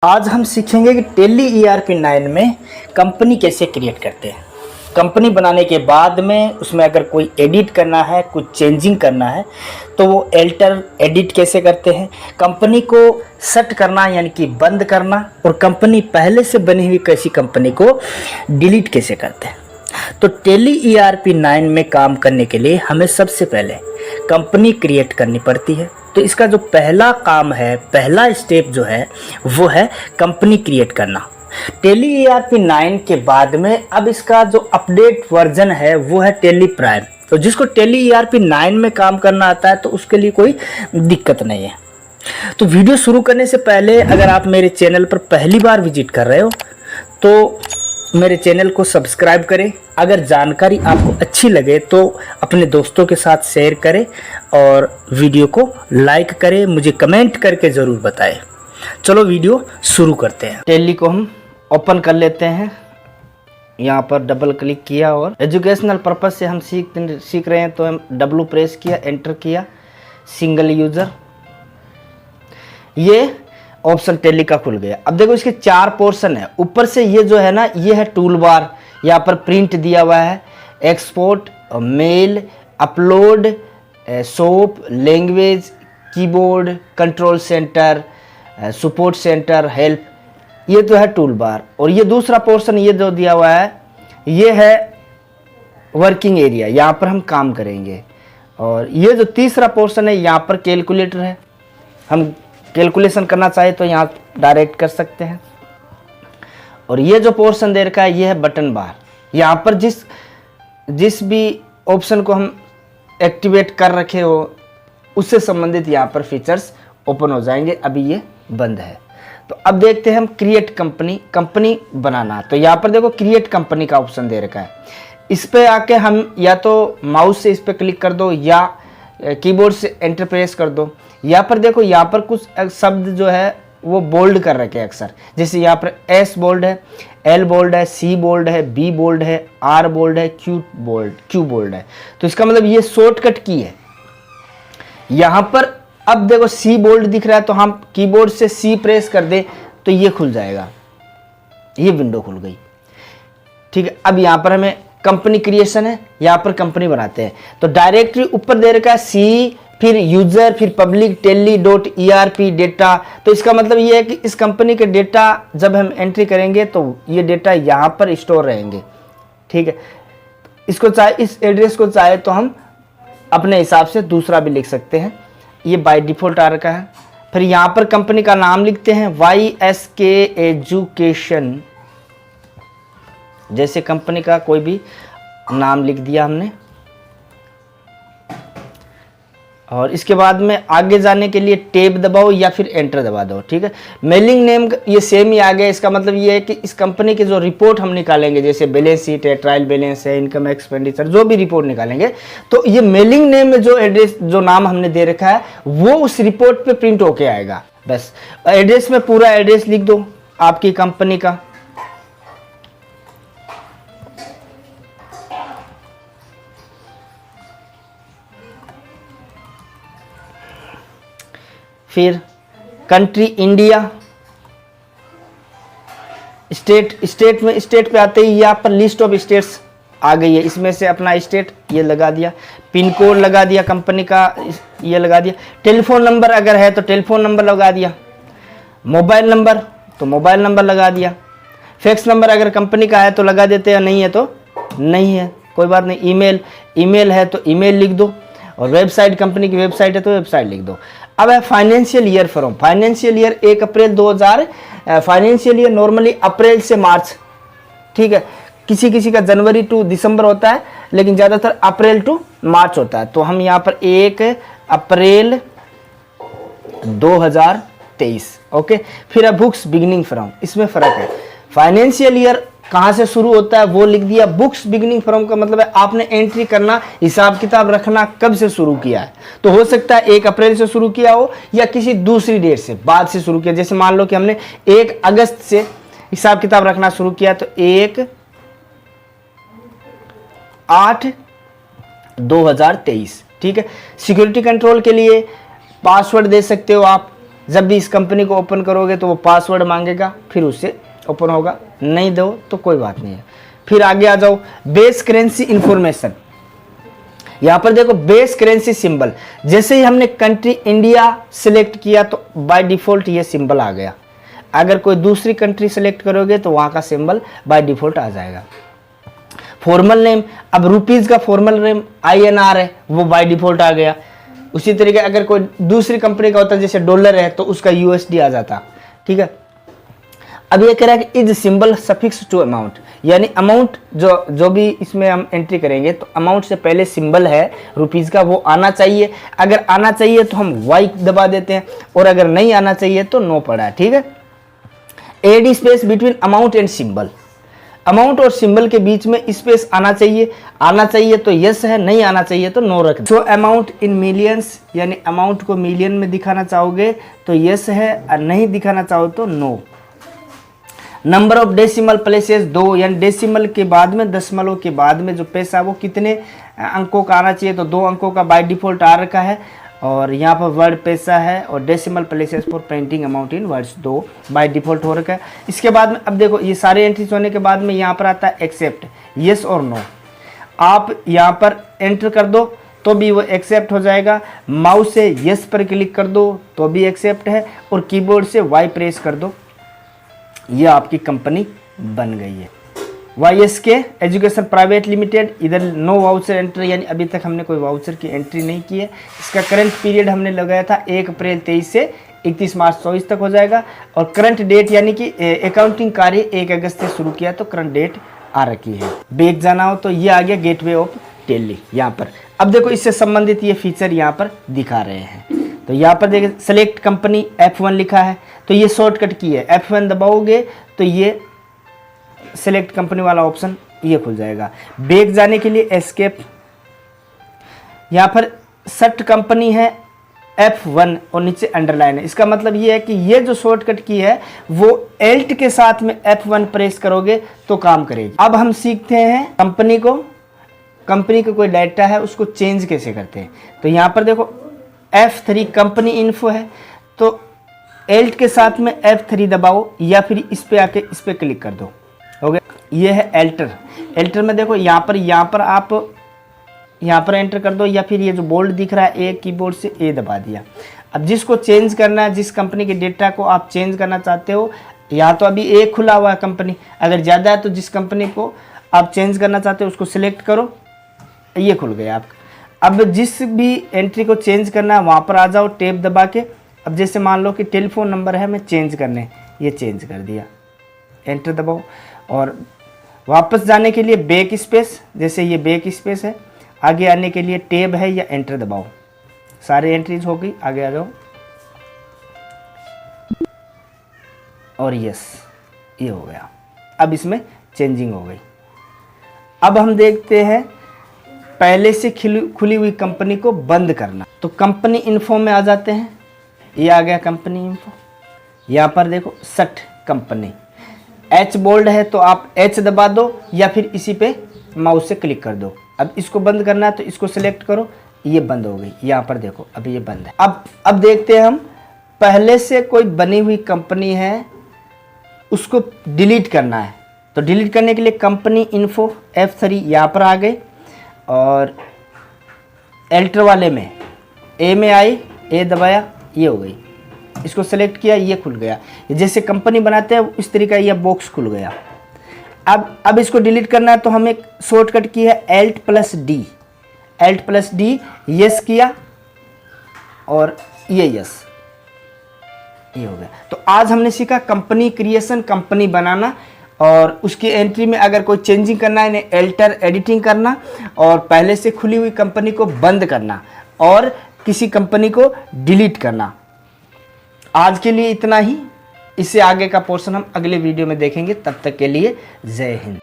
आज हम सीखेंगे कि टेली ERP 9 में कंपनी कैसे क्रिएट करते हैं। कंपनी बनाने के बाद में उसमें अगर कोई एडिट करना है, कुछ चेंजिंग करना है तो वो एल्टर एडिट कैसे करते हैं, कंपनी को शट करना यानी कि बंद करना, और कंपनी पहले से बनी हुई कैसी कंपनी को डिलीट कैसे करते हैं। तो टेली ERP 9 में काम करने के लिए हमें सबसे पहले कंपनी क्रिएट करनी पड़ती है। तो इसका जो पहला काम है, पहला स्टेप जो है वो है कंपनी क्रिएट करना। टेली ERP 9 के बाद में अब इसका जो अपडेट वर्जन है वो है टेली प्राइम। तो जिसको टेली ERP 9 में काम करना आता है तो उसके लिए कोई दिक्कत नहीं है। तो वीडियो शुरू करने से पहले अगर आप मेरे चैनल पर पहली बार विजिट कर रहे हो तो मेरे चैनल को सब्सक्राइब करें। अगर जानकारी आपको अच्छी लगे तो अपने दोस्तों के साथ शेयर करें और वीडियो को लाइक करें, मुझे कमेंट करके ज़रूर बताएं। चलो वीडियो शुरू करते हैं। टेली को हम ओपन कर लेते हैं। यहाँ पर डबल क्लिक किया और एजुकेशनल पर्पस से हम सीख रहे हैं तो हम W प्रेस किया, एंटर किया, सिंगल यूज़र, ये ऑप्शन टेली का खुल गया। अब देखो इसके 4 पोर्शन है। ऊपर से ये जो है ना, ये है टूल बार, यहाँ पर प्रिंट दिया हुआ है, export, mail, upload, soap, language, keyboard, control centre, support centre, help, ये तो है टूल बार। और ये दूसरा पोर्शन ये जो दिया हुआ है ये है वर्किंग एरिया, यहाँ पर हम काम करेंगे। और ये जो तीसरा पोर्शन है यहाँ पर कैलकुलेटर है, हम कैलकुलेशन करना चाहे तो यहाँ डायरेक्ट कर सकते हैं। और ये जो पोर्शन दे रखा है ये है बटन बार, यहाँ पर जिस भी ऑप्शन को हम एक्टिवेट कर रखे हो उससे संबंधित यहाँ पर फीचर्स ओपन हो जाएंगे। अभी ये बंद है। तो अब देखते हैं हम क्रिएट कंपनी बनाना। तो यहाँ पर देखो क्रिएट कंपनी का ऑप्शन दे रखा है। इस पे आके हम या तो माउस से इस पे क्लिक कर दो या कीबोर्ड से एंटर प्रेस कर दो। यहाँ पर देखो यहाँ पर कुछ शब्द जो है वो बोल्ड कर रखे हैं अक्सर, जैसे यहाँ पर S बोल्ड है, L बोल्ड है, C बोल्ड है, B बोल्ड है, R बोल्ड है, Q बोल्ड है। तो इसका मतलब ये शॉर्टकट की है। यहाँ पर अब देखो C बोल्ड दिख रहा है तो हम कीबोर्ड से C प्रेस कर दे तो ये खुल जाएगा, ये विंडो खुल गई। ठीक है, अब यहाँ पर हमें कंपनी क्रिएशन है, यहाँ पर कंपनी बनाते हैं। तो डायरेक्टरी ऊपर दे रखा है C, फिर यूजर, फिर पब्लिक teli.erp डेटा। तो इसका मतलब ये है कि इस कंपनी के डेटा जब हम एंट्री करेंगे तो ये डेटा यहाँ पर स्टोर रहेंगे। ठीक है, इसको चाहे इस एड्रेस को चाहे तो हम अपने हिसाब से दूसरा भी लिख सकते हैं, ये बाय डिफॉल्ट आ रखा है। फिर यहाँ पर कंपनी का नाम लिखते हैं YSK एजुकेशन, जैसे कंपनी का कोई भी नाम लिख दिया हमने। और इसके बाद में आगे जाने के लिए टैब दबाओ या फिर एंटर दबा दो। ठीक है, मेलिंग नेम ये सेम ही आ गया। इसका मतलब ये है कि इस कंपनी की जो रिपोर्ट हम निकालेंगे, जैसे बैलेंस शीट है, ट्रायल बैलेंस है, इनकम एक्सपेंडिचर, जो भी रिपोर्ट निकालेंगे तो ये मेलिंग नेम में जो एड्रेस जो नाम हमने दे रखा है वो उस रिपोर्ट पे प्रिंट होके आएगा। बस एड्रेस में पूरा एड्रेस लिख दो आपकी कंपनी का। फिर कंट्री इंडिया, स्टेट पे आते ही यहाँ पर लिस्ट ऑफ स्टेट्स आ गई है, इसमें से अपना स्टेट ये लगा दिया, पिन कोड लगा दिया कंपनी का, ये लगा दिया। टेलीफोन नंबर अगर है तो टेलीफोन नंबर लगा दिया, मोबाइल नंबर तो मोबाइल नंबर लगा दिया, फैक्स नंबर अगर कंपनी का है तो लगा देते हैं, नहीं है तो नहीं है, कोई बात नहीं। ईमेल है तो ईमेल लिख दो, और वेबसाइट कंपनी की वेबसाइट है तो वेबसाइट लिख दो। अब है financial year from, financial year 1 April 2000, financial year normally April से मार्च। ठीक है, किसी का जनवरी टू दिसंबर होता है लेकिन ज़्यादातर अप्रैल टू मार्च होता है। तो हम यहाँ पर 1 अप्रैल 2023। ओके, फिर है बुक्स बिगिनिंग फ्रॉम, इसमें फ़र्क है। फाइनेंशियल ईयर कहाँ से शुरू होता है वो लिख दिया, बुक्स बिगिनिंग फ्रॉम का मतलब है आपने एंट्री करना, हिसाब किताब रखना कब से शुरू किया है। तो हो सकता है 1 अप्रैल से शुरू किया हो या किसी दूसरी डेट से बाद से शुरू किया। जैसे मान लो कि हमने 1 अगस्त से हिसाब किताब रखना शुरू किया तो 1/8/2023। ठीक है, सिक्योरिटी कंट्रोल के लिए पासवर्ड दे सकते हो आप, जब भी इस कंपनी को ओपन करोगे तो वो पासवर्ड मांगेगा, फिर उससे ओपन होगा, नहीं दो तो कोई बात नहीं है। फिर आगे आ जाओ, बेस करेंसी इंफॉर्मेशन। यहाँ पर देखो बेस करेंसी सिंबल, जैसे ही हमने कंट्री इंडिया सिलेक्ट किया तो बाय डिफॉल्ट ये सिंबल आ गया। अगर कोई दूसरी कंट्री सेलेक्ट करोगे तो वहाँ का सिंबल बाय डिफॉल्ट आ जाएगा। फॉर्मल नेम, अब रुपीज़ का फॉर्मल नेम INR है, वो बाय डिफॉल्ट आ गया। उसी तरीके अगर कोई दूसरी कंपनी का होता है जैसे डॉलर है तो उसका USD आ जाता, ठीक है। अब ये कह रहा है कि is symbol suffix to amount, यानी अमाउंट जो भी इसमें हम एंट्री करेंगे तो अमाउंट से पहले सिंबल है रुपीज़ का वो आना चाहिए। अगर आना चाहिए तो हम Y दबा देते हैं, और अगर नहीं आना चाहिए तो नो पड़ा है, ठीक है। Add space between amount and symbol, amount और सिंबल के बीच में स्पेस आना चाहिए तो यस है, नहीं आना चाहिए तो नो रख। सो अमाउंट इन मिलियंस, यानी अमाउंट को मिलियन में दिखाना चाहोगे तो यस है, और नहीं दिखाना चाहो तो no. Number of decimal places 2, यानी डेसिमल के बाद में, दशमलव के बाद में जो पैसा वो कितने अंकों का आना चाहिए तो 2 अंकों का बाय डिफॉल्ट आ रखा है। और यहाँ पर वर्ड पैसा है, और decimal places for printing amount in words 2 by default हो रखा है। इसके बाद में अब देखो ये सारे एंट्रीज होने के बाद में यहाँ पर आता है एक्सेप्ट, येस और नो। आप यहाँ पर एंटर कर दो तो भी वो एक्सेप्ट हो जाएगा, माउस से येस पर क्लिक कर दो तो भी एक्सेप्ट है, और कीबोर्ड से Y प्रेस कर दो, ये आपकी कंपनी बन गई है। YSK एजुकेशन प्राइवेट लिमिटेड, इधर नो वाउचर एंट्री, यानी अभी तक हमने कोई वाउचर की एंट्री नहीं की है। इसका करंट पीरियड हमने लगाया था 1 अप्रैल 23 से 31 मार्च 24 तक हो जाएगा, और करंट डेट यानी कि अकाउंटिंग कार्य 1 अगस्त से शुरू किया तो करंट डेट आ रखी है। बैक जाना हो तो ये आ गया गेटवे ऑफ टेली यहाँ पर। अब देखो इससे संबंधित ये फीचर यहाँ पर दिखा रहे हैं, तो यहाँ पर देखिए सेलेक्ट कंपनी F1 लिखा है, तो ये शॉर्टकट की है, F1 दबाओगे तो ये सेलेक्ट कंपनी वाला ऑप्शन ये खुल जाएगा। बैक जाने के लिए एस्केप, यहाँ पर सर्ट कंपनी है F1 और नीचे अंडरलाइन है, इसका मतलब ये है कि ये जो शॉर्टकट की है वो एल्ट के साथ में F1 प्रेस करोगे तो काम करेगी। अब हम सीखते हैं कंपनी को कोई डाटा है उसको चेंज कैसे करते हैं। तो यहाँ पर देखो F3 कंपनी इन्फो है, तो एल्ट के साथ में F3 दबाओ, या फिर इस पे आके इस पे क्लिक कर दो, हो गया। ये है एल्टर में देखो यहाँ पर आप यहाँ पर एंटर कर दो, या फिर ये जो बोल्ड दिख रहा है A कीबोर्ड से A दबा दिया। अब जिसको चेंज करना है, जिस कंपनी के डेटा को आप चेंज करना चाहते हो, या तो अभी A खुला हुआ है कंपनी, अगर ज़्यादा है तो जिस कंपनी को आप चेंज करना चाहते हो उसको सिलेक्ट करो, ये खुल गया आपका। अब जिस भी एंट्री को चेंज करना है वहाँ पर आ जाओ टैब दबा के। अब जैसे मान लो कि टेलीफोन नंबर है मैं चेंज करने, ये चेंज कर दिया, एंटर दबाओ। और वापस जाने के लिए बैक स्पेस, जैसे ये बैक स्पेस है, आगे आने के लिए टैब है या एंटर दबाओ। सारे एंट्रीज हो गई, आगे आ जाओ, और यस ये हो गया। अब इसमें चेंजिंग हो गई। अब हम देखते हैं पहले से खुली हुई कंपनी को बंद करना, तो कंपनी इन्फो में आ जाते हैं, ये आ गया कंपनी इन्फो। यहाँ पर देखो सट कंपनी, H बोल्ड है तो आप H दबा दो, या फिर इसी पे माउस से क्लिक कर दो। अब इसको बंद करना है तो इसको सिलेक्ट करो, ये बंद हो गई। यहाँ पर देखो अभी ये बंद है। अब देखते हैं हम पहले से कोई बनी हुई कंपनी है उसको डिलीट करना है, तो डिलीट करने के लिए कंपनी इन्फो F3 यहाँ पर आ गए, और एल्टर वाले में A में आई, A दबाया, ये हो गई। इसको सेलेक्ट किया, ये खुल गया। जैसे कंपनी बनाते हैं इस तरीका ये बॉक्स खुल गया। अब इसको डिलीट करना है तो हम एक शॉर्टकट की है Alt+D, Alt+D यस किया, और ये यस, ये हो गया। तो आज हमने सीखा कंपनी क्रिएशन, कंपनी बनाना, और उसकी एंट्री में अगर कोई चेंजिंग करना है एल्टर एडिटिंग करना, और पहले से खुली हुई कंपनी को बंद करना, और किसी कंपनी को डिलीट करना। आज के लिए इतना ही, इससे आगे का पोर्शन हम अगले वीडियो में देखेंगे। तब तक के लिए जय हिंद।